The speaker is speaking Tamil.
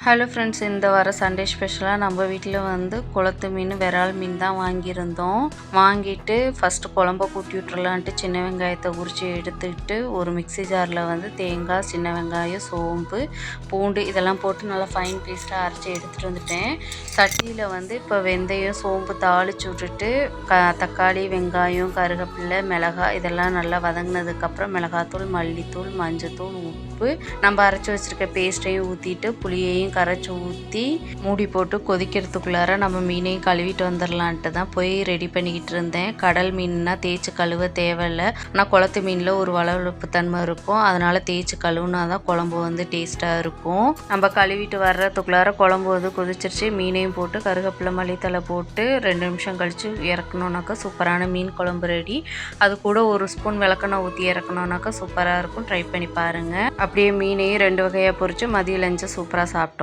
ஹலோ ஃப்ரெண்ட்ஸ், இந்த வார சண்டே ஸ்பெஷலாக நம்ம வீட்டில் வந்து குளத்து மீன், விரால் மீன் தான் வாங்கியிருந்தோம். வாங்கிட்டு ஃபஸ்ட்டு குழம்ப கூட்டி விட்டுறலான்ட்டு சின்ன வெங்காயத்தை உரித்து எடுத்துக்கிட்டு ஒரு மிக்ஸி ஜாரில் வந்து தேங்காய், சின்ன வெங்காயம், சோம்பு, பூண்டு இதெல்லாம் போட்டு நல்லா ஃபைன் பேஸ்ட்டாக அரைச்சி எடுத்துகிட்டு வந்துட்டேன். சட்டியில் வந்து இப்போ வெந்தயம், சோம்பு தாளித்து விட்டுட்டு தக்காளி, வெங்காயம், கருவேப்பிலை, மிளகாய் இதெல்லாம் நல்லா வதங்கினதுக்கப்புறம் மிளகாத்தூள், மல்லித்தூள், மஞ்சத்தூள், உப்பு, நம்ம அரைச்சி வச்சுருக்க பேஸ்ட்டையும் ஊற்றிட்டு புளியையும் கரைச்சி ஊற்றி மூடி போட்டு கொதிக்கிறதுக்குள்ளார நம்ம மீனையும் கழுவிட்டு வந்துடலான்ட்டு தான் போய் ரெடி பண்ணிக்கிட்டு இருந்தேன். கடல் மீன்னா தேய்ச்சி கழுவ தேவையில்லை. ஆனால் குளத்து மீனில் ஒரு வளவளப்பு தன்மை இருக்கும். அதனால் தேய்ச்சி கழுவுனா தான் குழம்பு வந்து டேஸ்ட்டாக இருக்கும். நம்ம கழுவிட்டு வர்றதுக்குள்ளார குழம்பு வந்து கொதிச்சிருச்சு. மீனையும் போட்டு கருவேப்பிலை, மல்லித்தலை போட்டு 2 நிமிஷம் கழித்து இறக்கணுன்னாக்கா சூப்பரான மீன் குழம்பு ரெடி. அது கூட ஒரு ஸ்பூன் விளக்கெண்ணெய் ஊற்றி இறக்கணுன்னாக்கா சூப்பராக இருக்கும். ட்ரை பண்ணி பாருங்கள். அப்படியே மீனையும் 2 வகையாக பொரித்து மதிய லஞ்சை சூப்பராக சாப்பிட்டோம்.